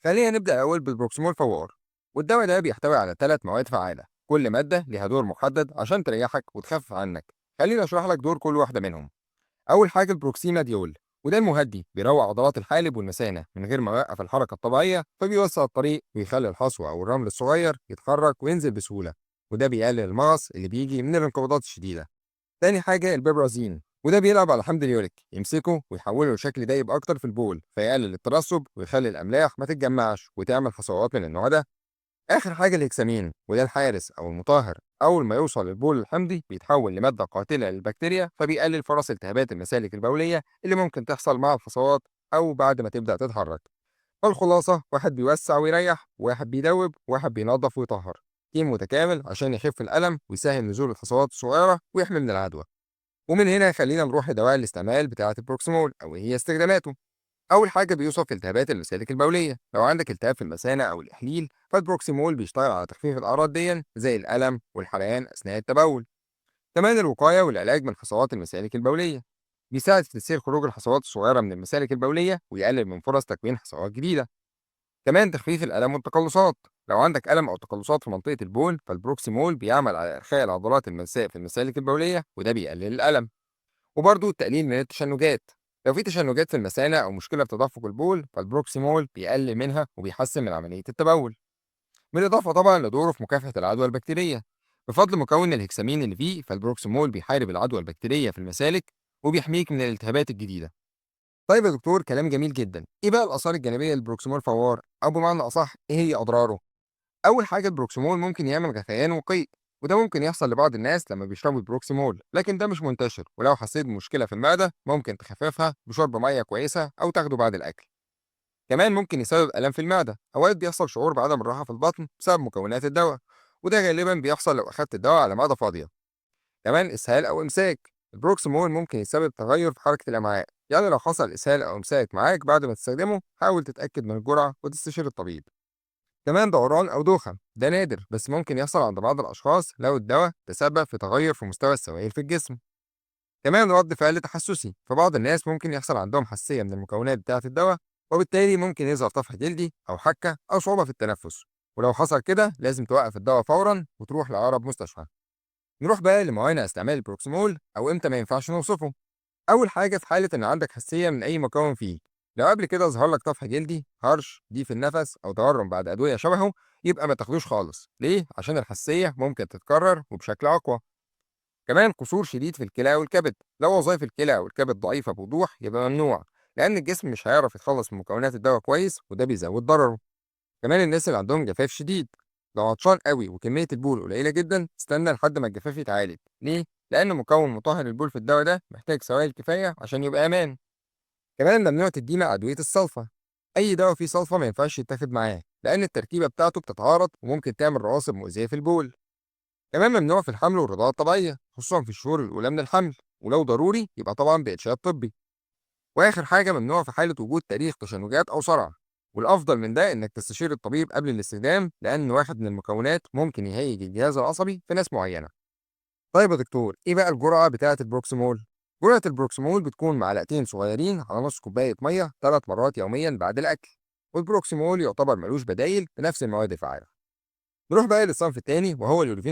خلينا نبدأ الأول بالبروكسيمول فوار، والدواء ده بيحتوي على 3 مواد فعالة. كل مادة ليها دور محدد عشان تريحك وتخفف عنك. خليني أشرح لك دور كل واحدة منهم. أول حاجة البروكسيما ديول، وده المهدي بيروق عضلات الحالب والمثانة من غير ما يوقف الحركة الطبيعية، فبيوسع الطريق ويخلي الحصوة أو الرمل الصغير يتحرك وينزل بسهولة، وده بيقلل المغص اللي بيجي من الانقباضات الشديدة. تاني حاجة البيبرازين، وده بيلعب على حمض اليوريك، يمسكه ويحوله لشكل دايب أكتر في البول، فيقلل الترسب ويخلي الأملاح ما تتجمعش وتعمل حصوات من النوع ده. آخر حاجة الهكسامين، وده الحارس أو المطهر، أول ما يوصل للبول الحمضي بيتحول لمادة قاتلة للبكتيريا، فبيقلل فرص التهابات المسالك البولية اللي ممكن تحصل مع الحصوات أو بعد ما تبدأ تتحرك. فالخلاصة واحد بيوسع ويريح، وواحد بيدوب، وواحد بينظف ويطهر. تيم متكامل عشان يخف الألم ويسهل نزول الحصوات الصغيرة ويحمي من العدوى. ومن هنا خلينا نروح لدواء الاستعمال بتاعة البروكسيمول أو إيه هي استخداماته. أول حاجة بيوصف التهابات المسالك البولية. لو عندك التهاب في المثانة أو الإحليل، فالبروكسيمول بيشتغل على تخفيف الأعراض دي زي الألم والحرقان أثناء التبول. كمان الوقاية والعلاج من حصوات المسالك البولية، بيساعد في تسهيل خروج الحصوات الصغيرة من المسالك البولية ويقلل من فرص تكوين حصوات جديدة. كمان تخفيف الألم والتقلصات، لو عندك ألم أو تقلصات في منطقة البول فالبروكسيمول بيعمل على إرخاء العضلات الملساء في المسالك البولية، وده بيقلل الألم. وبرضه التقليل من التشنجات، لو في تشنجات في المثانة أو مشكلة في تدفق البول فالبروكسيمول بيقلل منها وبيحسن من عملية التبول. بالإضافة طبعا لدوره في مكافحة العدوى البكتيرية، بفضل مكون الهكسامين اللي فيه فالبروكسيمول بيحارب العدوى البكتيرية في المسالك وبيحميك من الالتهابات الجديدة. طيب يا دكتور، كلام جميل جدا. إيه بقى الآثار الجانبية للبروكسيمول فوار، أو بمعنى أصح إيه هي أضراره؟ أول حاجة البروكسيمول ممكن يعمل غثيان وقيء، وده ممكن يحصل لبعض الناس لما بيشربوا البروكسيمول، لكن ده مش منتشر. ولو حسيت بمشكلة في المعدة ممكن تخففها بشرب مية كويسة أو تاخده بعد الأكل. كمان ممكن يسبب آلام في المعدة، أوقات بيحصل شعور بعدم الراحة في البطن بسبب مكونات الدواء، وده غالبا بيحصل لو أخدت الدواء على معدة فاضية. كمان إسهال أو إمساك، البروكسيمول ممكن يسبب تغير في حركة الأمعاء، يعني لو حصل إسهال أو إمساك معاك بعد ما تستخدمه حاول تتأكد من الجرعة وتستشير الطبيب. كمان دوران أو دوخة، ده نادر بس ممكن يحصل عند بعض الأشخاص لو الدواء تسبب في تغير في مستوى السوائل في الجسم. كمان رد فعل تحسسي، فبعض الناس ممكن يحصل عندهم حساسية من المكونات بتاعة الدواء، وبالتالي ممكن يظهر طفح جلدي أو حكة أو صعوبة في التنفس. ولو حصل كده لازم توقف الدواء فورا وتروح لأقرب مستشفى. نروح بقى لموانع استعمال البروكسيمول أو إمتى ما ينفعش نوصفه. أول حاجة في حالة إن عندك حساسية من أي مكون فيه، لو قبل كده ظهر لك طفح جلدي، هرش، ضيق النفس أو تورم بعد أدوية شبهه، يبقى ما تاخدوش خالص. ليه؟ عشان الحساسية ممكن تتكرر وبشكل أقوى. كمان قصور شديد في الكلى والكبد، لو وظائف الكلى والكبد ضعيفة بوضوح يبقى ممنوع، لأن الجسم مش هيعرف يتخلص من مكونات الدواء كويس وده بيزود ضرره. كمان الناس اللي عندهم جفاف شديد، لو عطشان قوي وكمية البول قليلة جدا استنى لحد ما الجفاف يتعالج. ليه؟ لأن مكون مطهر البول في الدواء ده محتاج سوائل كفاية عشان يبقى أمان. كمان ممنوع تدينا أدوية الصلفة، أي دواء فيه صلفة ما ينفعش يتاخد معاه لأن التركيبة بتاعته بتتعارض وممكن تعمل رواسب مؤذية في البول. كمان ممنوع في الحمل والرضاعة الطبيعية خصوصا في الشهور الأولى من الحمل، ولو ضروري يبقى طبعا بإرشاد طبي. وآخر حاجة ممنوع في حالة وجود تاريخ تشنجات أو صرع، والأفضل من ده إنك تستشير الطبيب قبل الاستخدام لأن واحد من المكونات ممكن يهيج الجهاز العصبي في ناس معينة. طيب يا دكتور، إيه بقى الجرعة بتاعة البروكسيمول؟ جرعة البروكسيمول بتكون معلقتين صغيرين على نص كوباية مية 3 مرات يوميا بعد الأكل، والبروكسيمول يعتبر ملوش بدايل بنفس المواد الفعالة. نروح بقى للصنف التاني وهو اليورفين